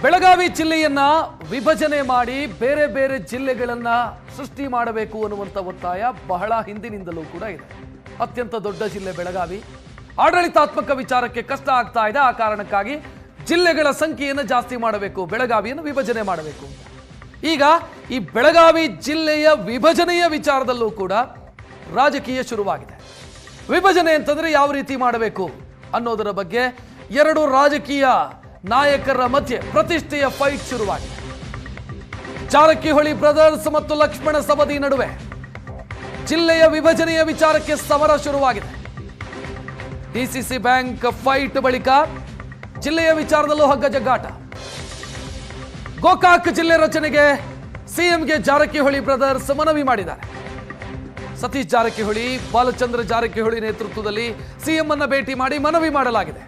ಬೆಳಗಾವಿ ಜಿಲ್ಲೆಯನ್ನ ವಿಭಜನೆ ಮಾಡಿ ಬೇರೆ ಬೇರೆ ಜಿಲ್ಲೆಗಳನ್ನ ಸೃಷ್ಟಿ ಮಾಡಬೇಕು ಅನ್ನುವಂಥ ಒತ್ತಾಯ ಬಹಳ ಹಿಂದಿನಿಂದಲೂ ಕೂಡ ಇದೆ. ಅತ್ಯಂತ ದೊಡ್ಡ ಜಿಲ್ಲೆ ಬೆಳಗಾವಿ, ಆಡಳಿತಾತ್ಮಕ ವಿಚಾರಕ್ಕೆ ಕಷ್ಟ ಆಗ್ತಾ ಇದೆ. ಆ ಕಾರಣಕ್ಕಾಗಿ ಜಿಲ್ಲೆಗಳ ಸಂಖ್ಯೆಯನ್ನು ಜಾಸ್ತಿ ಮಾಡಬೇಕು, ಬೆಳಗಾವಿಯನ್ನು ವಿಭಜನೆ ಮಾಡಬೇಕು ಅಂತ. ಈಗ ಈ ಬೆಳಗಾವಿ ಜಿಲ್ಲೆಯ ವಿಭಜನೆಯ ವಿಚಾರದಲ್ಲೂ ಕೂಡ ರಾಜಕೀಯ ಶುರುವಾಗಿದೆ. ವಿಭಜನೆ ಅಂತಂದ್ರೆ ಯಾವ ರೀತಿ ಮಾಡಬೇಕು ಅನ್ನೋದರ ಬಗ್ಗೆ ಎರಡು ರಾಜಕೀಯ ನಾಯಕರ ಮಧ್ಯೆ ಪ್ರತಿಷ್ಠೆಯ ಫೈಟ್ ಶುರುವಾಗಿದೆ. ಜಾರಕಿಹೊಳಿ ಬ್ರದರ್ಸ್ ಮತ್ತು ಲಕ್ಷ್ಮಣ ಸವದಿ ನಡುವೆ ಜಿಲ್ಲೆಯ ವಿಭಜನೆಯ ವಿಚಾರಕ್ಕೆ ಸಮರ ಶುರುವಾಗಿದೆ. ಡಿಸಿಸಿ ಬ್ಯಾಂಕ್ ಫೈಟ್ ಬಳಿಕ ಜಿಲ್ಲೆಯ ವಿಚಾರದಲ್ಲೂ ಹಗ್ಗಜಗ್ಗಾಟ. ಗೋಕಾಕ್ ಜಿಲ್ಲೆ ರಚನೆಗೆ ಸಿಎಂಗೆ ಜಾರಕಿಹೊಳಿ ಬ್ರದರ್ಸ್ ಮನವಿ ಮಾಡಿದ್ದಾರೆ. ಸತೀಶ್ ಜಾರಕಿಹೊಳಿ, ಬಾಲಚಂದ್ರ ಜಾರಕಿಹೊಳಿ ನೇತೃತ್ವದಲ್ಲಿ ಸಿಎಂ ಅನ್ನ ಭೇಟಿ ಮಾಡಿ ಮನವಿ ಮಾಡಲಾಗಿದೆ.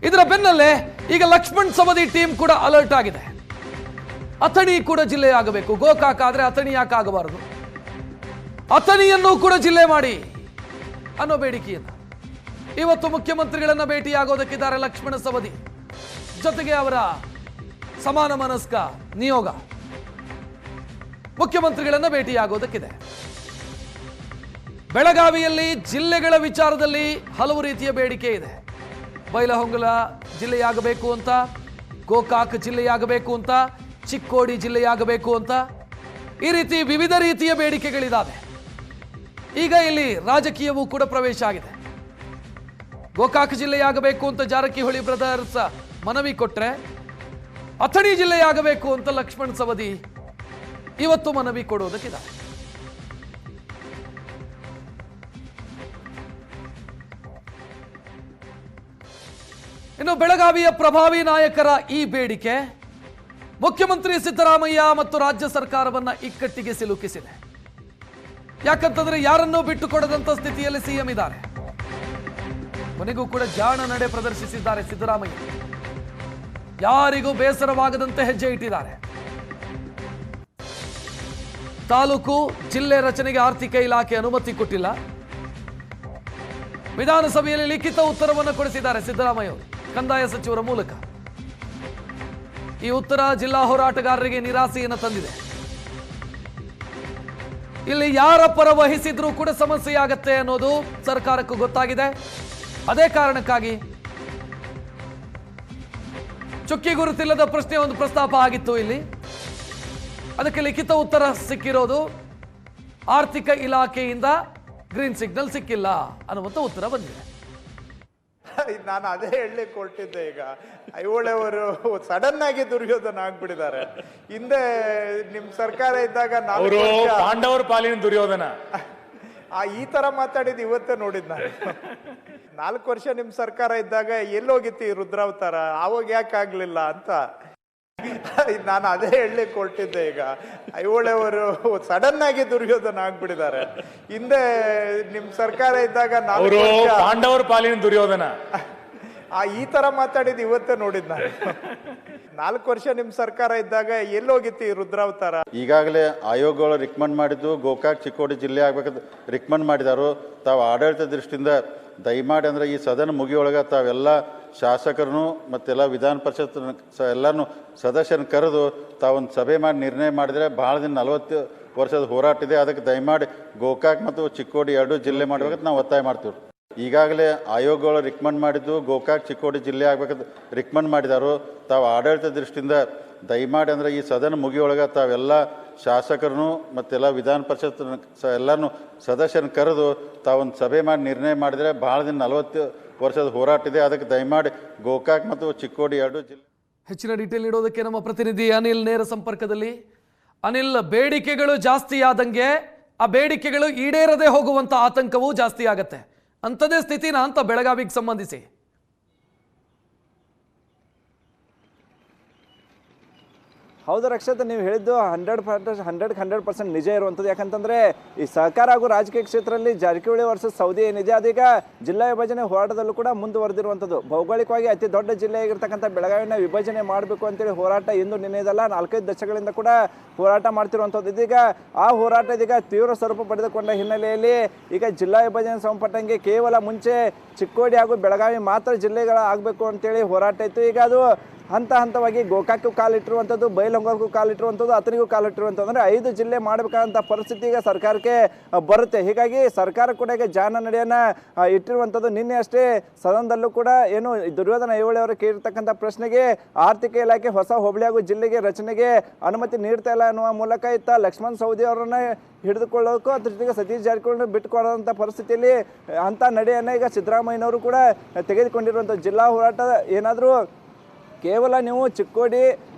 ಇದರ ಬೆನ್ನಲ್ಲೇ ಈಗ ಲಕ್ಷ್ಮಣ್ ಸವದಿ ಟೀಮ್ ಕೂಡ ಅಲರ್ಟ್ ಆಗಿದೆ. ಅಥಣಿ ಕೂಡ ಜಿಲ್ಲೆ ಆಗಬೇಕು, ಗೋಕಾಕ್ ಆದ್ರೆ ಅಥಣಿ ಯಾಕೆ ಆಗಬಾರದು, ಅಥಣಿಯನ್ನು ಕೂಡ ಜಿಲ್ಲೆ ಮಾಡಿ ಅನ್ನೋ ಬೇಡಿಕೆಯನ್ನ ಇವತ್ತು ಮುಖ್ಯಮಂತ್ರಿಗಳನ್ನ ಭೇಟಿಯಾಗೋದಕ್ಕಿದ್ದಾರೆ ಲಕ್ಷ್ಮಣ ಸವದಿ. ಜೊತೆಗೆ ಅವರ ಸಮಾನ ಮನಸ್ಕ ನಿಯೋಗ ಮುಖ್ಯಮಂತ್ರಿಗಳನ್ನ ಭೇಟಿಯಾಗೋದಕ್ಕಿದೆ. ಬೆಳಗಾವಿಯಲ್ಲಿ ಜಿಲ್ಲೆಗಳ ವಿಚಾರದಲ್ಲಿ ಹಲವು ರೀತಿಯ ಬೇಡಿಕೆ ಇದೆ. ಬೈಲಹೊಂಗಲ ಜಿಲ್ಲೆಯಾಗಬೇಕು ಅಂತ, ಗೋಕಾಕ್ ಜಿಲ್ಲೆಯಾಗಬೇಕು ಅಂತ, ಚಿಕ್ಕೋಡಿ ಜಿಲ್ಲೆಯಾಗಬೇಕು ಅಂತ, ಈ ರೀತಿ ವಿವಿಧ ರೀತಿಯ ಬೇಡಿಕೆಗಳಿದ್ದಾವೆ. ಈಗ ಇಲ್ಲಿ ರಾಜಕೀಯವೂ ಕೂಡ ಪ್ರವೇಶ ಆಗಿದೆ. ಗೋಕಾಕ್ ಜಿಲ್ಲೆಯಾಗಬೇಕು ಅಂತ ಜಾರಕಿಹೊಳಿ ಬ್ರದರ್ಸ್ ಮನವಿ ಕೊಟ್ರೆ, ಅಥಣಿ ಜಿಲ್ಲೆಯಾಗಬೇಕು ಅಂತ ಲಕ್ಷ್ಮಣ್ ಸವದಿ ಇವತ್ತು ಮನವಿ ಕೊಡುವುದಕ್ಕಿದೆ. ಇನ್ನು ಬೆಳಗಾವಿಯ ಪ್ರಭಾವಿ ನಾಯಕರ ಈ ಬೇಡಿಕೆ ಮುಖ್ಯಮಂತ್ರಿ ಸಿದ್ದರಾಮಯ್ಯ ಮತ್ತು ರಾಜ್ಯ ಸರ್ಕಾರವನ್ನ ಇಕ್ಕಟ್ಟಿಗೆ ಸಿಲುಕಿಸಿದೆ. ಯಾಕಂತಂದ್ರೆ ಯಾರನ್ನೂ ಬಿಟ್ಟುಕೊಡದಂತ ಸ್ಥಿತಿಯಲ್ಲಿ ಸಿಎಂ ಇದ್ದಾರೆ. ಕೊನೆಗೂ ಕೂಡ ಜಾಣ ನಡೆ ಪ್ರದರ್ಶಿಸಿದ್ದಾರೆ ಸಿದ್ದರಾಮಯ್ಯ. ಯಾರಿಗೂ ಬೇಸರವಾಗದಂತೆ ಹೆಜ್ಜೆ ಇಟ್ಟಿದ್ದಾರೆ. ತಾಲೂಕು ಜಿಲ್ಲೆ ರಚನೆಗೆ ಆರ್ಥಿಕ ಇಲಾಖೆ ಅನುಮತಿ ಕೊಟ್ಟಿಲ್ಲ. ವಿಧಾನಸಭೆಯಲ್ಲಿ ಲಿಖಿತ ಉತ್ತರವನ್ನು ಕೊಡಿಸಿದ್ದಾರೆ ಸಿದ್ದರಾಮಯ್ಯ ಅವರು ಕಂದಾಯ ಸಚಿವರ ಮೂಲಕ. ಈ ಉತ್ತರ ಜಿಲ್ಲಾ ಹೋರಾಟಗಾರರಿಗೆ ನಿರಾಸೆಯನ್ನು ತಂದಿದೆ. ಇಲ್ಲಿ ಯಾರ ಪರ ವಹಿಸಿದ್ರೂ ಕೂಡ ಸಮಸ್ಯೆಯಾಗತ್ತೆ ಅನ್ನೋದು ಸರ್ಕಾರಕ್ಕೂ ಗೊತ್ತಾಗಿದೆ. ಅದೇ ಕಾರಣಕ್ಕಾಗಿ ಚುಕ್ಕಿ ಗುರುತಿಲ್ಲದ ಪ್ರಶ್ನೆ ಒಂದು ಪ್ರಸ್ತಾಪ ಆಗಿತ್ತು ಇಲ್ಲಿ. ಅದಕ್ಕೆ ಲಿಖಿತ ಉತ್ತರ ಸಿಕ್ಕಿರೋದು ಆರ್ಥಿಕ ಇಲಾಖೆಯಿಂದ ಗ್ರೀನ್ ಸಿಗ್ನಲ್ ಸಿಕ್ಕಿಲ್ಲ ಅನ್ನುವಂಥ ಉತ್ತರ ಬಂದಿದೆ. ನಾನು ಅದೇ ಹೇಳಲಿಕ್ಕೆ ಹೊರಟಿದ್ದೆ. ಈಗ ಐಹೊಳೆಯವರು ಸಡನ್ ಆಗಿ ದುರ್ಯೋಧನ ಆಗ್ಬಿಟ್ಟಿದ್ದಾರೆ. ಹಿಂದೆ ನಿಮ್ ಸರ್ಕಾರ ಇದ್ದಾಗ ಪಾಂಡವರ ಪಾಲಿನ ದುರ್ಯೋಧನ ಈ ತರ ಮಾತಾಡಿದ್ ಇವತ್ತೇ ನೋಡಿದ್ ನಾನು. 4 ವರ್ಷ ನಿಮ್ ಸರ್ಕಾರ ಇದ್ದಾಗ ಎಲ್ಲೋಗಿತ್ತು ಈ ರುದ್ರಾವತಾರ, ಆವಾಗ ಯಾಕೆ ಆಗ್ಲಿಲ್ಲ ಅಂತ ನಾನು ಅದೇ ಹೇಳಲಿಕ್ಕೆ ಹೊರಟಿದ್ದೆ. ಈಗ ಐಹೊಳೆಯವರು ಸಡನ್ ಆಗಿ ದುರ್ಯೋಧನ ಆಗ್ಬಿಟ್ಟಿದ್ದಾರೆ. ಹಿಂದೆ ನಿಮ್ ಸರ್ಕಾರ ಇದ್ದಾಗ ಪಾಂಡವರ ಪಾಲಿನ ದುರ್ಯೋಧನ ಈ ತರ ಮಾತಾಡಿದ್ ಇವತ್ತೇ ನೋಡಿದ್ ನಾನು. 4 ವರ್ಷ ನಿಮ್ ಸರ್ಕಾರ ಇದ್ದಾಗ ಎಲ್ಲೋಗಿತ್ತು ಈ ರುದ್ರಾವತಾರ. ಈಗಾಗಲೇ ಆಯೋಗಗಳು ರಿಕಮೆಂಡ್ ಮಾಡಿದ್ದು ಗೋಕಾಕ್ ಚಿಕ್ಕೋಡಿ ಜಿಲ್ಲೆ ಆಗ್ಬೇಕಂತ ರಿಕಮೆಂಡ್ ಮಾಡಿದಾರು. ತಾವು ಆಡಳಿತ ದೃಷ್ಟಿಯಿಂದ ದಯಮಾಡಿ ಅಂದ್ರೆ ಈ ಸದನ ಮುಗಿಯೊಳಗೆ ತಾವೆಲ್ಲ ಶಾಸಕರನ್ನು ಮತ್ತೆಲ್ಲ ವಿಧಾನ ಪರಿಷತ್ ಎಲ್ಲರನ್ನು ಸದಸ್ಯರನ್ನು ಕರೆದು ತಾವೊಂದು ಸಭೆ ಮಾಡಿ ನಿರ್ಣಯ ಮಾಡಿದರೆ ಭಾಳ ದಿನ 40 ವರ್ಷದ ಹೋರಾಟ ಇದೆ. ಅದಕ್ಕೆ ದಯಮಾಡಿ ಗೋಕಾಕ್ ಮತ್ತು ಚಿಕ್ಕೋಡಿ 2 ಜಿಲ್ಲೆ ಮಾಡ್ಬೇಕಂತ ನಾವು ಒತ್ತಾಯ ಮಾಡ್ತೀವಿ. ಈಗಾಗಲೇ ಆಯೋಗಗಳು ರಿಕಮೆಂಡ್ ಮಾಡಿದ್ದು ಗೋಕಾಕ್ ಚಿಕ್ಕೋಡಿ ಜಿಲ್ಲೆ ಆಗ್ಬೇಕಂತ ರಿಕಮೆಂಡ್ ಮಾಡಿದಾರು. ತಾವು ಆಡಳಿತ ದೃಷ್ಟಿಯಿಂದ ದಯಮಾಡಿ ಅಂದ್ರೆ ಈ ಸದನ ಮುಗಿಯೊಳಗೆ ತಾವೆಲ್ಲ ಶಾಸಕರನ್ನು ಮತ್ತೆಲ್ಲ ವಿಧಾನ ಪರಿಷತ್ ಎಲ್ಲರನ್ನು ಸದಸ್ಯರನ್ನು ಕರೆದು ತಾವೊಂದು ಸಭೆ ಮಾಡಿ ನಿರ್ಣಯ ಮಾಡಿದರೆ ಭಾಳ ದಿನ 40 ವರ್ಷದ ಹೋರಾಟ ಇದೆ. ಅದಕ್ಕೆ ದಯಮಾಡಿ ಗೋಕಾಕ್ ಮತ್ತು ಚಿಕ್ಕೋಡಿ 2 ಜಿಲ್ಲೆ. ಹೆಚ್ಚಿನ ಡೀಟೇಲ್ ನೀಡೋದಕ್ಕೆ ನಮ್ಮ ಪ್ರತಿನಿಧಿ ಅನಿಲ್ ನೇರ ಸಂಪರ್ಕದಲ್ಲಿ. ಅನಿಲ್, ಬೇಡಿಕೆಗಳು ಜಾಸ್ತಿ ಆದಂಗೆ ಆ ಬೇಡಿಕೆಗಳು ಈಡೇರದೆ ಹೋಗುವಂತ ಆತಂಕವೂ ಜಾಸ್ತಿ ಆಗತ್ತೆ. ಅಂಥದೇ ಸ್ಥಿತಿನ ಅಂತ ಬೆಳಗಾವಿಗೆ ಸಂಬಂಧಿಸಿ. ಹೌದು ರಕ್ಷತ್, ನೀವು ಹೇಳಿದ್ದು 100% ನಿಜ ಇರುವಂಥದ್ದು. ಯಾಕಂತಂದರೆ ಈ ಸಹಕಾರ ಹಾಗೂ ರಾಜಕೀಯ ಕ್ಷೇತ್ರದಲ್ಲಿ ಜಾರಕಿಹೊಳಿ ವರ್ಸಸ್ ಸೌದಿ ಏನಿದೆ ಅದೀಗ ಜಿಲ್ಲಾ ವಿಭಜನೆ ಹೋರಾಟದಲ್ಲೂ ಕೂಡ ಮುಂದುವರೆದಿರುವಂಥದ್ದು. ಭೌಗೋಳಿಕವಾಗಿ ಅತಿ ದೊಡ್ಡ ಜಿಲ್ಲೆಯಾಗಿರ್ತಕ್ಕಂಥ ಬೆಳಗಾವಿನ ವಿಭಜನೆ ಮಾಡಬೇಕು ಅಂತೇಳಿ ಹೋರಾಟ ಇಂದು ನಿನ್ನೆದಲ್ಲ 4-5 ದಶಕಗಳಿಂದ ಕೂಡ ಹೋರಾಟ ಮಾಡ್ತಿರುವಂಥದ್ದು. ಇದೀಗ ಆ ಹೋರಾಟ ಇದೀಗ ತೀವ್ರ ಸ್ವರೂಪ ಪಡೆದುಕೊಂಡ ಹಿನ್ನೆಲೆಯಲ್ಲಿ ಈಗ ಜಿಲ್ಲಾ ವಿಭಜನೆ ಸಂಪರ್ಕಂಗೆ ಕೇವಲ ಮುಂಚೆ ಚಿಕ್ಕೋಡಿ ಹಾಗೂ ಬೆಳಗಾವಿ ಮಾತ್ರ ಜಿಲ್ಲೆಗಳ ಆಗಬೇಕು ಅಂತೇಳಿ ಹೋರಾಟ ಇತ್ತು. ಈಗ ಅದು ಹಂತ ಹಂತವಾಗಿ ಗೋಕಾಕ್ಕೂ ಕಾಲಿಟ್ಟಿರುವಂಥದ್ದು, ಬೈಲಹೊಂಗಲಕ್ಕೂ ಕಾಲಿಟ್ಟಿರುವಂಥದ್ದು, ಅಥಣಿಗೂ ಕಾಲಿಟ್ಟಿರುವಂಥದ್ದು. ಅಂದರೆ 5 ಜಿಲ್ಲೆ ಮಾಡಬೇಕಾದಂಥ ಪರಿಸ್ಥಿತಿ ಈಗ ಸರ್ಕಾರಕ್ಕೆ ಬರುತ್ತೆ. ಹೀಗಾಗಿ ಸರ್ಕಾರ ಕೂಡ ಈಗ ಜಾನ ನಡೆಯನ್ನು ಇಟ್ಟಿರುವಂಥದ್ದು. ನಿನ್ನೆ ಅಷ್ಟೇ ಸದನದಲ್ಲೂ ಕೂಡ ಏನು ದುರ್ಯೋಧನ ಐಹೊಳೆ ಅವರು ಕೇಳಿರ್ತಕ್ಕಂಥ ಪ್ರಶ್ನೆಗೆ ಆರ್ಥಿಕ ಇಲಾಖೆ ಹೊಸ ಹೋಬಳಿ ಹಾಗೂ ಜಿಲ್ಲೆಗೆ ರಚನೆಗೆ ಅನುಮತಿ ನೀಡ್ತಾ ಇಲ್ಲ ಅನ್ನುವ ಮೂಲಕ ಇತ್ತ ಲಕ್ಷ್ಮಣ್ ಸವದಿ ಅವರನ್ನ ಹಿಡಿದುಕೊಳ್ಳೋಕ್ಕೂ ಅದ್ರ ಜೊತೆಗೆ ಸತೀಶ್ ಜಾರಕಿಹೊಳಿ ಬಿಟ್ಟುಕೊಡೋಂಥ ಪರಿಸ್ಥಿತಿಯಲ್ಲಿ ಅಂಥ ನಡೆಯನ್ನು ಈಗ ಸಿದ್ದರಾಮಯ್ಯನವರು ಕೂಡ ತೆಗೆದುಕೊಂಡಿರುವಂಥ ಜಿಲ್ಲಾ ಹೋರಾಟ ಏನಾದರೂ ಕೇವಲ ನೀವು ಚಿಕ್ಕೋಡಿ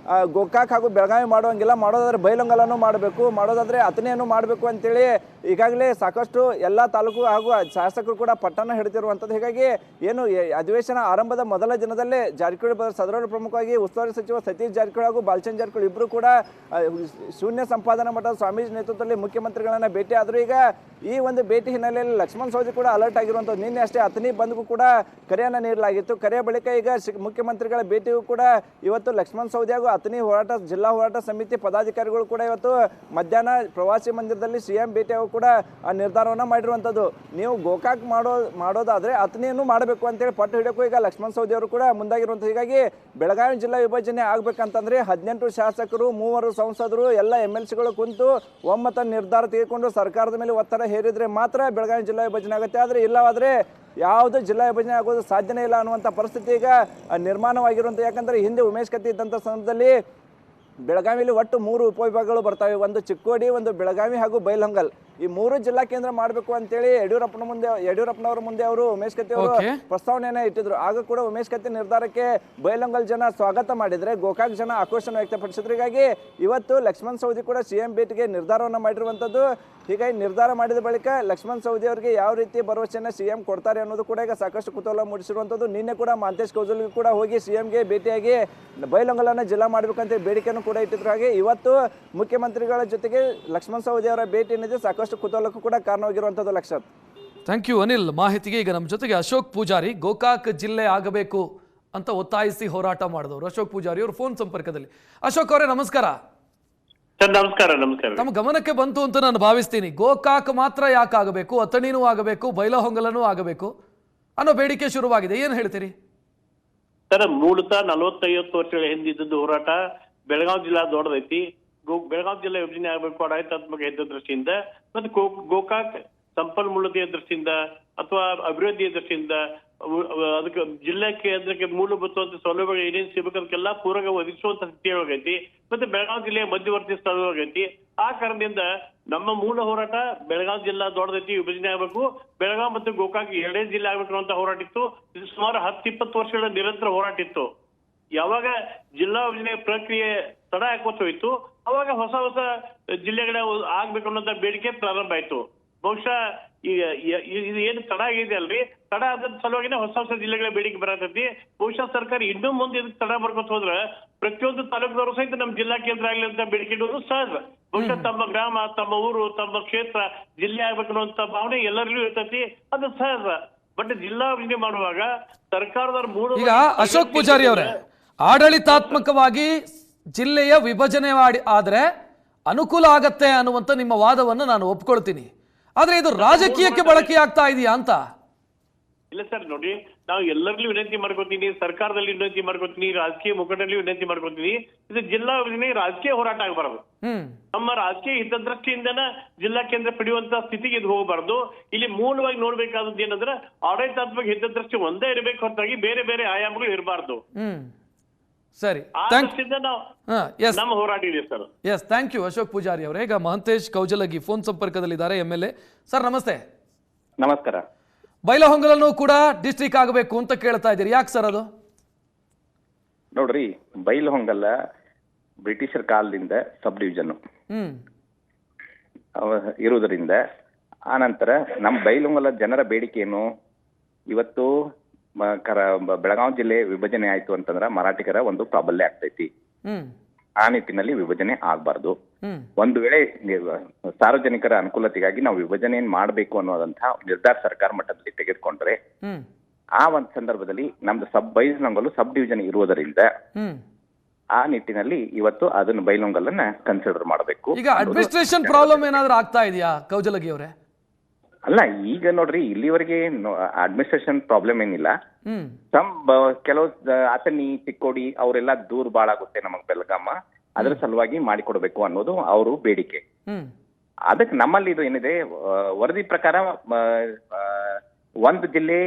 ಗೋಕಾಕ್ ಹಾಗೂ ಬೆಳಗಾವಿ ಮಾಡುವಂಗಿಲ್ಲ, ಮಾಡೋದಾದ್ರೆ ಬೈಲಹೊಂಗಲನೂ ಮಾಡಬೇಕು, ಮಾಡೋದಾದರೆ ಅಥಣಿಯನ್ನು ಮಾಡಬೇಕು ಅಂತೇಳಿ ಈಗಾಗಲೇ ಸಾಕಷ್ಟು ಎಲ್ಲ ತಾಲೂಕು ಹಾಗೂ ಶಾಸಕರು ಕೂಡ ಪಟ್ಟಣ ಹಿಡಿದಿರುವಂಥದ್ದು. ಹೀಗಾಗಿ ಏನು ಅಧಿವೇಶನ ಆರಂಭದ ಮೊದಲ ದಿನದಲ್ಲೇ ಜಾರಕಿಹೊಳಿ ಸದರರು ಪ್ರಮುಖವಾಗಿ ಉಸ್ತುವಾರಿ ಸಚಿವ ಸತೀಶ್ ಜಾರಕಿಹೊಳಿ ಹಾಗೂ ಬಾಲಚಂದ್ರ ಜಾರಕಿಹೊಳಿ ಇಬ್ಬರು ಕೂಡ ಶೂನ್ಯ ಸಂಪಾದನಾ ಮಠದ ಸ್ವಾಮೀಜಿ ನೇತೃತ್ವದಲ್ಲಿ ಮುಖ್ಯಮಂತ್ರಿಗಳನ್ನ ಭೇಟಿ ಆದರೂ ಈಗ ಈ ಒಂದು ಭೇಟಿ ಹಿನ್ನೆಲೆಯಲ್ಲಿ ಲಕ್ಷ್ಮಣ್ ಸವದಿ ಕೂಡ ಅಲರ್ಟ್ ಆಗಿರುವಂಥದ್ದು. ನಿನ್ನೆ ಅಷ್ಟೇ ಅಥಣಿ ಬಂದ್ಗೂ ಕೂಡ ಕರೆಯನ್ನು ನೀಡಲಾಗಿತ್ತು. ಕರೆಯ ಬಳಿಕ ಈಗ ಮುಖ್ಯಮಂತ್ರಿಗಳ ಭೇಟಿಗೂ ಕೂಡ ಇವತ್ತು ಲಕ್ಷ್ಮಣ್ ಸವದಿ ಹಾಗೂ ಅಥಣಿ ಹೋರಾಟ ಜಿಲ್ಲಾ ಹೋರಾಟ ಸಮಿತಿ ಪದಾಧಿಕಾರಿಗಳು ಕೂಡ ಇವತ್ತು ಮಧ್ಯಾಹ್ನ ಪ್ರವಾಸಿ ಮಂದಿರದಲ್ಲಿ ಸಿಎಂ ಭೇಟಿಯಾಗೂ ಕೂಡ ಆ ನಿರ್ಧಾರವನ್ನು ಮಾಡಿರುವಂಥದ್ದು. ನೀವು ಗೋಕಾಕ್ ಮಾಡೋದಾದ್ರೆ ಅಥಣಿಯನ್ನು ಮಾಡಬೇಕು ಅಂತೇಳಿ ಪಟ್ಟು ಹಿಡಿಯೋಕ್ಕೂ ಈಗ ಲಕ್ಷ್ಮಣ್ ಸವದಿ ಅವರು ಕೂಡ ಮುಂದಾಗಿರುವಂಥದ್ದು. ಹೀಗಾಗಿ ಬೆಳಗಾವಿ ಜಿಲ್ಲಾ ವಿಭಜನೆ ಆಗ್ಬೇಕಂತಂದ್ರೆ 18 ಶಾಸಕರು, 3 ಸಂಸದರು, ಎಲ್ಲ MLCಗಳು ಕುಂತು ಒಮ್ಮತ ನಿರ್ಧಾರ ತೆಗೆದುಕೊಂಡು ಸರ್ಕಾರದ ಮೇಲೆ ಒತ್ತಡ ಹೇರಿದ್ರೆ ಮಾತ್ರ ಬೆಳಗಾವಿ ಜಿಲ್ಲಾ ವಿಭಜನೆ ಆಗುತ್ತೆ. ಆದರೆ ಇಲ್ಲವಾದರೆ ಯಾವುದು ಜಿಲ್ಲಾ ವಿಭಜನೆ ಆಗೋದು ಸಾಧ್ಯನೇ ಇಲ್ಲ ಅನ್ನುವಂಥ ಪರಿಸ್ಥಿತಿ ಈಗ ನಿರ್ಮಾಣವಾಗಿರುವಂಥ. ಯಾಕಂದರೆ ಹಿಂದೆ ಉಮೇಶ್ ಕತ್ತಿ ಇದ್ದಂಥ ಸಂದರ್ಭದಲ್ಲಿ ಬೆಳಗಾವಿಯಲ್ಲಿ ಒಟ್ಟು 3 ಉಪವಿಭಾಗಗಳು ಬರ್ತವೆ. ಒಂದು ಚಿಕ್ಕೋಡಿ, ಒಂದು ಬೆಳಗಾವಿ ಹಾಗೂ ಬೈಲಹೊಂಗಲ್. ಈ 3 ಜಿಲ್ಲಾ ಕೇಂದ್ರ ಮಾಡಬೇಕು ಅಂತೇಳಿ ಯಡಿಯೂರಪ್ಪನವರ ಮುಂದೆ ಅವರು ಉಮೇಶ್ ಕತ್ತಿ ಅವರು ಪ್ರಸ್ತಾವನೆಯನ್ನ ಇಟ್ಟಿದ್ರು. ಆಗ ಕೂಡ ಉಮೇಶ್ ಕತ್ತಿ ನಿರ್ಧಾರಕ್ಕೆ ಬೈಲಹೊಂಗಲ್ ಜನ ಸ್ವಾಗತ ಮಾಡಿದ್ರೆ, ಗೋಕಾಕ್ ಜನ ಆಕ್ರೋಶನ ವ್ಯಕ್ತಪಡಿಸಿದ್ರು. ಹೀಗಾಗಿ ಇವತ್ತು ಲಕ್ಷ್ಮಣ್ ಸವದಿ ಕೂಡ ಸಿಎಂ ಭೇಟಿಗೆ ನಿರ್ಧಾರವನ್ನು ಮಾಡಿರುವಂಥದ್ದು. ಹೀಗಾಗಿ ನಿರ್ಧಾರ ಮಾಡಿದ ಬಳಿಕ ಲಕ್ಷ್ಮಣ್ ಸವದಿ ಅವರಿಗೆ ಯಾವ ರೀತಿ ಭರವಸೆಯನ್ನು ಸಿಎಂ ಕೊಡ್ತಾರೆ ಅನ್ನೋದು ಕೂಡ ಈಗ ಸಾಕಷ್ಟು ಕುತೂಹಲ ಮೂಡಿಸಿರುವಂಥದ್ದು. ನಿನ್ನೆ ಕೂಡ ಮಹಂತೇಶ್ ಕೌಜಲ್ಗಿ ಕೂಡ ಹೋಗಿ ಸಿಎಂಗೆ ಭೇಟಿಯಾಗಿ ಬೈಲಹೊಂಗಲನ್ನು ಜಿಲ್ಲಾ ಮಾಡಬೇಕಂತ ಬೇಡಿಕೆಯನ್ನು ಕೂಡ ಇಟ್ಟಿದ್ರು. ಹಾಗೆ ಇವತ್ತು ಮುಖ್ಯಮಂತ್ರಿಗಳ ಜೊತೆಗೆ ಲಕ್ಷ್ಮಣ್ ಸವದಿ ಅವರ ಭೇಟಿ ಏನಿದೆ ಸಾಕಷ್ಟು ಕುತೂಹಲಕ್ಕೂ ಕೂಡ ಕಾರಣವಾಗಿರುವಂಥದ್ದು. ಲಕ್ಷತ್, ಥ್ಯಾಂಕ್ ಯು ಅನಿಲ್ ಮಾಹಿತಿಗೆ. ಈಗ ನಮ್ಮ ಜೊತೆಗೆ ಅಶೋಕ್ ಪೂಜಾರಿ, ಗೋಕಾಕ್ ಜಿಲ್ಲೆ ಆಗಬೇಕು ಅಂತ ಒತ್ತಾಯಿಸಿ ಹೋರಾಟ ಮಾಡಿದವರು ಅಶೋಕ್ ಪೂಜಾರಿ ಅವರು ಫೋನ್ ಸಂಪರ್ಕದಲ್ಲಿ. ಅಶೋಕ್ ಅವರೇ ನಮಸ್ಕಾರ. ನಮಸ್ಕಾರ. ತಮ್ಮ ಗಮನಕ್ಕೆ ಬಂತು ಅಂತ ನಾನು ಭಾವಿಸ್ತೀನಿ. ಗೋಕಾಕ್ ಮಾತ್ರ ಯಾಕೆ ಆಗಬೇಕು, ಅಥಣಿನೂ ಆಗಬೇಕು, ಬೈಲಹೊಂಗಲನೂ ಆಗಬೇಕು ಅನ್ನೋ ಬೇಡಿಕೆ ಶುರುವಾಗಿದೆ. ಏನು ಹೇಳ್ತೀರಿ ಸರ್? ಮೂಲತಃ 40-50 ವರ್ಷಗಳ ಹಿಂದಿದ್ದದ್ದು ಹೋರಾಟ. ಬೆಳಗಾವಿ ಜಿಲ್ಲಾ ದೊಡ್ಡದೈತಿ. ಬೆಳಗಾವಿ ಜಿಲ್ಲೆ ವಿಭಜನೆ ಆಗಬೇಕು ಆಡಳಿತಾತ್ಮಕ ಹಿತದೃಷ್ಟಿಯಿಂದ, ಮತ್ತೆ ಗೋಕಾಕ್ ಸಂಪನ್ಮೂಲತೆಯ ದೃಷ್ಟಿಯಿಂದ ಅಥವಾ ಅಭಿವೃದ್ಧಿಯ ದೃಷ್ಟಿಯಿಂದ ಅದಕ್ಕೆ ಜಿಲ್ಲಾ ಕೇಂದ್ರಕ್ಕೆ ಮೂಲಭೂತವಾದ ಸೌಲಭ್ಯಗಳು ಏನೇನು ಸಿಗಬೇಕು ಅದಕ್ಕೆಲ್ಲ ಪೂರಕ ಒದಗಿಸುವಂತ ಸ್ಥಿತಿಯೊಳಗೈತಿ. ಮತ್ತೆ ಬೆಳಗಾವಿ ಜಿಲ್ಲೆಯ ಮಧ್ಯವರ್ತಿ ಸ್ಥಳವಾಗೈತಿ. ಆ ಕಾರಣದಿಂದ ನಮ್ಮ ಮೂಲ ಹೋರಾಟ ಬೆಳಗಾವಿ ಜಿಲ್ಲಾ ದೊಡ್ಡದೈತಿ, ವಿಭಜನೆ ಆಗಬೇಕು, ಬೆಳಗಾವಿ ಮತ್ತು ಗೋಕಾಕ್ 2 ಜಿಲ್ಲೆ ಆಗ್ಬೇಕು ಅಂತ ಹೋರಾಟ ಇತ್ತು. ಇದು ಸುಮಾರು 10-20 ವರ್ಷಗಳ ನಿರಂತರ ಹೋರಾಟ ಇತ್ತು. ಯಾವಾಗ ಜಿಲ್ಲಾ ವಿಭಜನೆ ಪ್ರಕ್ರಿಯೆ ತಡ ಹಾಕೋತ ಹೋಯ್ತು, ಅವಾಗ ಹೊಸ ಹೊಸ ಜಿಲ್ಲೆಗಳ ಆಗ್ಬೇಕು ಅನ್ನೋಂಥ ಬೇಡಿಕೆ ಪ್ರಾರಂಭ ಆಯ್ತು. ಬಹುಶಃ ಈಗ ಇದು ಏನು ತಡ ಆಗಿದೆ ಅಲ್ರಿ, ತಡ ಆದ ಸಲುವಾಗಿನೇ ಹೊಸ ಹೊಸ ಜಿಲ್ಲೆಗಳ ಬೇಡಿಕೆ ಬರತೈತಿ. ಬಹುಶಃ ಸರ್ಕಾರ ಇನ್ನೂ ಮುಂದೆ ಇದಕ್ಕೆ ತಡ ಬರ್ಕೊತ ಹೋದ್ರ ಪ್ರತಿಯೊಂದು ತಾಲೂಕದವರು ಸಹಿತ ನಮ್ಮ ಜಿಲ್ಲಾ ಕೇಂದ್ರ ಆಗ್ಲಿ ಅಂತ ಬೇಡಿಕೆ ಇಡೋದು ಸಹಜ. ಬಹುಶಃ ತಮ್ಮ ಗ್ರಾಮ, ತಮ್ಮ ಊರು, ತಮ್ಮ ಕ್ಷೇತ್ರ ಜಿಲ್ಲೆ ಆಗ್ಬೇಕು ಅನ್ನುವಂತ ಭಾವನೆ ಎಲ್ಲರಿಗೂ ಇರ್ತೈತಿ, ಅದು ಸಹಜ. ಬಟ್ ಜಿಲ್ಲಾ ವಿಭಜನೆ ಮಾಡುವಾಗ ಸರ್ಕಾರದವ್ರ ಮೂಲ ಈಗ ಅಶೋಕ್ ಪೂಜಾರಿ ಅವರೇ, ಆಡಳಿತಾತ್ಮಕವಾಗಿ ಜಿಲ್ಲೆಯ ವಿಭಜನೆ ಆದ್ರೆ ಅನುಕೂಲ ಆಗತ್ತೆ ಅನ್ನುವಂತ ನಿಮ್ಮ ವಾದವನ್ನು ನಾನು ಒಪ್ಕೊಳ್ತೀನಿ. ಆದ್ರೆ ಇದು ರಾಜಕೀಯಕ್ಕೆ ಬಳಕೆ ಆಗ್ತಾ ಇದೆಯಾ ಅಂತ? ಇಲ್ಲ ಸರ್, ನೋಡಿ, ನಾವು ಎಲ್ಲರಿಗೂ ವಿನಂತಿ ಮಾಡ್ಕೊತೀನಿ, ಸರ್ಕಾರದಲ್ಲಿ ವಿನಂತಿ ಮಾಡ್ಕೊತೀನಿ, ರಾಜಕೀಯ ಮುಖಂಡರಲ್ಲಿ ವಿನಂತಿ ಮಾಡ್ಕೊತೀನಿ. ಇದು ಜಿಲ್ಲಾ ವಿಭಜನೆ ರಾಜಕೀಯ ಹೋರಾಟ ಆಗಬಾರದು. ನಮ್ಮ ರಾಜಕೀಯ ಹಿತದೃಷ್ಟಿಯಿಂದನ ಜಿಲ್ಲಾ ಕೇಂದ್ರ ಪಡೆಯುವಂತ ಸ್ಥಿತಿಗೆ ಇದು ಹೋಗಬಾರದು. ಇಲ್ಲಿ ಮೂಲವಾಗಿ ನೋಡ್ಬೇಕಾದದ್ದು ಏನಂದ್ರೆ ಆಡಳಿತಾತ್ಮಕ ಹಿತದೃಷ್ಟಿ ಒಂದೇ ಇರಬೇಕು ಹೊರತಾಗಿ ಬೇರೆ ಬೇರೆ ಆಯಾಮಗಳು ಇರಬಾರ್ದು. ಸರಿ, ನಮ್ಮ ಹೋರಾಟ ಇದೆ sir. Yes, thank you Ashok Poojari ಅವರೇ. ಈಗ ಮಹಂತೇಶ್ ಕೌಜಲಗಿ ಫೋನ್ ಸಂಪರ್ಕದಲ್ಲಿದ್ದಾರೆ, MLA. ಸರ್ ನಮಸ್ತೆ. ನಮಸ್ಕಾರ. ಬೈಲಹೊಂಗಲನೂ ಕೂಡ ಡಿಸ್ಟ್ರಿಕ್ಟ್ ಆಗಬೇಕು ಅಂತ ಕೇಳ್ತಾ ಇದ್ದೀರಿ, ಯಾಕೆ ಸರ್ ಅದು? ನೋಡ್ರಿ, ಬೈಲಹೊಂಗಲ ಬ್ರಿಟಿಷರ್ ಕಾಲದಿಂದ ಸಬ್ ಡಿವಿಷನ್ ಇರುವುದರಿಂದ ಆನಂತರ ನಮ್ಮ ಬೈಲಹೊಂಗಲ ಜನರ ಬೇಡಿಕೆ ಏನು, ಇವತ್ತು ಬೆಳಗಾವಿ ಜಿಲ್ಲೆ ವಿಭಜನೆ ಆಯ್ತು ಅಂತಂದ್ರ ಮರಾಠಿಗರ ಒಂದು ಪ್ರಾಬಲ್ಯ ಆಗ್ತೈತಿ. ಆ ನಿಟ್ಟಿನಲ್ಲಿ ವಿಭಜನೆ ಆಗ್ಬಾರ್ದು. ಒಂದು ವೇಳೆ ಸಾರ್ವಜನಿಕರ ಅನುಕೂಲತೆಗಾಗಿ ನಾವು ವಿಭಜನೆ ಮಾಡಬೇಕು ಅನ್ನೋದಂತಹ ನಿರ್ಧಾರ ಸರ್ಕಾರ ಮಟ್ಟದಲ್ಲಿ ತೆಗೆದುಕೊಂಡ್ರೆ ಆ ಒಂದು ಸಂದರ್ಭದಲ್ಲಿ ನಮ್ದು ಬೈಲಹೊಂಗಲು ಸಬ್ ಡಿವಿಷನ್ ಇರುವುದರಿಂದ ಆ ನಿಟ್ಟಿನಲ್ಲಿ ಇವತ್ತು ಅದನ್ನು ಬೈಲಹೊಂಗಲನ್ನ ಕನ್ಸಿಡರ್ ಮಾಡಬೇಕು. ಈಗ ಅಡ್ಮಿನಿಸ್ಟ್ರೇಷನ್ ಪ್ರಾಬ್ಲಮ್ ಏನಾದ್ರೂ ಆಗ್ತಾ ಇದೆಯಾ ಕೌಜಲಗಿ ಅವರೇ? ಅಲ್ಲ ಈಗ ನೋಡ್ರಿ ಇಲ್ಲಿವರೆಗೆ ಅಡ್ಮಿನಿಸ್ಟ್ರೇಷನ್ ಪ್ರಾಬ್ಲಮ್ ಏನಿಲ್ಲ. ಹ್ಮ್ ಕೆಲವು ಅಥಣಿ ಚಿಕ್ಕೋಡಿ ಅವರೆಲ್ಲ ದೂರ ಬಾಳ ಆಗುತ್ತೆ ನಮಗ್ ಬೆಳಗಾಮ, ಅದ್ರ ಸಲುವಾಗಿ ಮಾಡಿಕೊಡ್ಬೇಕು ಅನ್ನೋದು ಅವರು ಬೇಡಿಕೆ. ಹ್ಮ್ ಅದಕ್ಕೆ ನಮ್ಮಲ್ಲಿ ಇದು ಏನಿದೆ, ವರದಿ ಪ್ರಕಾರ ಒಂದು ಜಿಲ್ಲೆ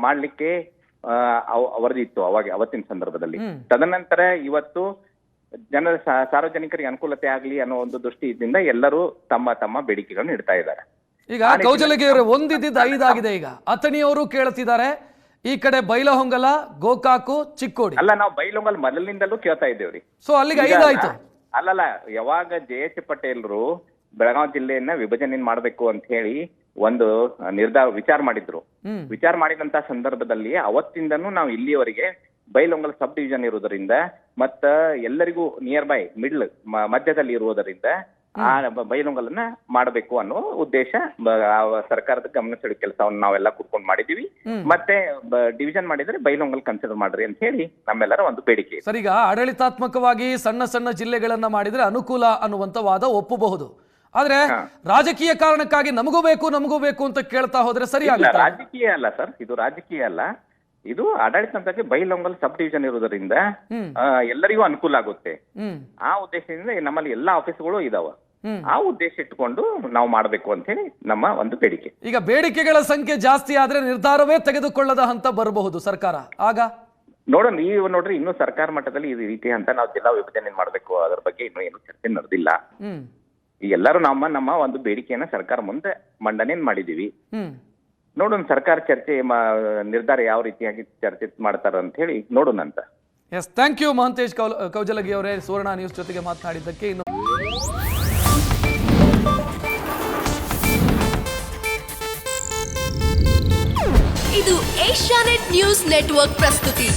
ಮಾಡ್ಲಿಕ್ಕೆ ವರದಿ ಇತ್ತು ಅವತ್ತಿನ ಸಂದರ್ಭದಲ್ಲಿ. ತದನಂತರ ಇವತ್ತು ಜನರ ಸಾರ್ವಜನಿಕರಿಗೆ ಅನುಕೂಲತೆ ಆಗ್ಲಿ ಅನ್ನೋ ಒಂದು ದೃಷ್ಟಿಯಿಂದ ಎಲ್ಲರೂ ತಮ್ಮ ತಮ್ಮ ಬೇಡಿಕೆಗಳನ್ನು ಇಡ್ತಾ ಇದ್ದಾರೆ. ಈಗ ಕೌಜಲಗಿ ಅವರು ಒಂದಿದ್ದ 5 ಆಗಿದೆ. ಈಗ ಅಥಣಿಯವರು ಕೇಳ್ತಿದ್ದಾರೆ, ಈ ಕಡೆ ಬೈಲಹೊಂಗಲ, ಗೋಕಾಕು, ಚಿಕ್ಕೋಡಿ. ಅಲ್ಲ, ನಾವು ಬೈಲಹೊಂಗಲ್ ಮೊದಲಿನಿಂದಲೂ ಕೇಳ್ತಾ ಇದ್ದೇವ್ರಿ. ಸೊ ಅಲ್ಲಿಗೆ 5 ಆಯ್ತು. ಅಲ್ಲಲ್ಲ, ಯಾವಾಗ JH ಪಟೇಲ್ರು ಬೆಳಗಾವಿ ಜಿಲ್ಲೆಯನ್ನ ವಿಭಜನೆ ಮಾಡ್ಬೇಕು ಅಂತ ಹೇಳಿ ಒಂದು ವಿಚಾರ ಮಾಡಿದ್ರು. ವಿಚಾರ ಮಾಡಿದಂತ ಸಂದರ್ಭದಲ್ಲಿ ಅವತ್ತಿಂದನೂ ನಾವು ಇಲ್ಲಿಯವರೆಗೆ ಬೈಲಹೊಂಗಲ್ ಸಬ್ ಡಿವಿಷನ್ ಇರುವುದರಿಂದ ಮತ್ತ ಎಲ್ಲರಿಗೂ ನಿಯರ್ ಬೈ ಮಧ್ಯದಲ್ಲಿ ಇರುವುದರಿಂದ ಆ ಬೈಲಹೊಂಗಲನ್ನ ಮಾಡಬೇಕು ಅನ್ನೋ ಉದ್ದೇಶ ಸರ್ಕಾರದ ಗಮನ ಸೆಳೆಯುವ ಕೆಲಸವನ್ನು ನಾವೆಲ್ಲ ಕೂತ್ಕೊಂಡು ಮಾಡಿದೀವಿ. ಮತ್ತೆ ಡಿವಿಷನ್ ಮಾಡಿದ್ರೆ ಬೈಲಹೊಂಗಲ್ ಕನ್ಸಿಡರ್ ಮಾಡ್ರಿ ಅಂತ ಹೇಳಿ ನಮ್ಮೆಲ್ಲರ ಒಂದು ಬೇಡಿಕೆ. ಸರ್, ಈಗ ಆಡಳಿತಾತ್ಮಕವಾಗಿ ಸಣ್ಣ ಸಣ್ಣ ಜಿಲ್ಲೆಗಳನ್ನ ಮಾಡಿದ್ರೆ ಅನುಕೂಲ ಅನ್ನುವಂತ ವಾದ ಒಪ್ಪಬಹುದು. ಆದ್ರೆ ರಾಜಕೀಯ ಕಾರಣಕ್ಕಾಗಿ ನಮಗೂ ಬೇಕು ಅಂತ ಕೇಳ್ತಾ ಹೋದ್ರೆ ಸರಿ ಆಗುತ್ತೆ. ರಾಜಕೀಯ ಅಲ್ಲ ಸರ್, ಇದು ರಾಜಕೀಯ ಅಲ್ಲ, ಇದು ಆಡಳಿತಾತ್ಮಕವಾಗಿ ಬೈಲಹೊಂಗಲ್ ಸಬ್ ಡಿವಿಷನ್ ಇರುವುದರಿಂದ ಎಲ್ಲರಿಗೂ ಅನುಕೂಲ ಆಗುತ್ತೆ. ಆ ಉದ್ದೇಶದಿಂದ ನಮ್ಮಲ್ಲಿ ಎಲ್ಲಾ ಆಫೀಸ್ಗಳು ಇದಾವ. ಆ ಉದ್ದೇಶ ಇಟ್ಕೊಂಡು ನಾವು ಮಾಡಬೇಕು ಅಂತ ಹೇಳಿ ನಮ್ಮ ಒಂದು ಬೇಡಿಕೆ. ಈಗ ಬೇಡಿಕೆಗಳ ಸಂಖ್ಯೆ ಜಾಸ್ತಿ ಆದ್ರೆ ನಿರ್ಧಾರವೇ ತೆಗೆದುಕೊಳ್ಳದ ಹಂತ ಬರಬಹುದು ಸರ್ಕಾರ. ಆಗ ನೋಡೋಣ, ನೀವು ನೋಡ್ರಿ, ಇನ್ನು ಸರ್ಕಾರ ಮಟ್ಟದಲ್ಲಿ ಈ ರೀತಿ ಅಂತ ನಾವು ಜಿಲ್ಲಾ ವಿಭಜನೆ ಮಾಡಬೇಕು ಅದರ ಬಗ್ಗೆ ಇನ್ನೂ ಏನು ಚರ್ಚೆ ನಡೆದಿಲ್ಲ. ಈಗ ಎಲ್ಲರೂ ನಮ್ಮ ಒಂದು ಬೇಡಿಕೆಯನ್ನ ಸರ್ಕಾರ ಮುಂದೆ ಮಂಡನೆ ಮಾಡಿದೀವಿ. ನೋಡೋಣ ಸರ್ಕಾರ ಚರ್ಚೆ ನಿರ್ಧಾರ ಯಾವ ರೀತಿಯಾಗಿ ಚರ್ಚೆ ಮಾಡ್ತಾರ ಅಂತ ಹೇಳಿ ನೋಡೋಣ ಅಂತ. Yes, thank you Mahantesh Kaujalagi ಅವರೇ, ಸುವರ್ಣ ನ್ಯೂಸ್ ಜೊತೆಗೆ ಮಾತನಾಡಿದ್ದಕ್ಕೆ. ಇದು ಏಷ್ಯಾನೆಟ್ ನ್ಯೂಸ್ ನೆಟ್ವರ್ಕ್ ಪ್ರಸ್ತುತಿ.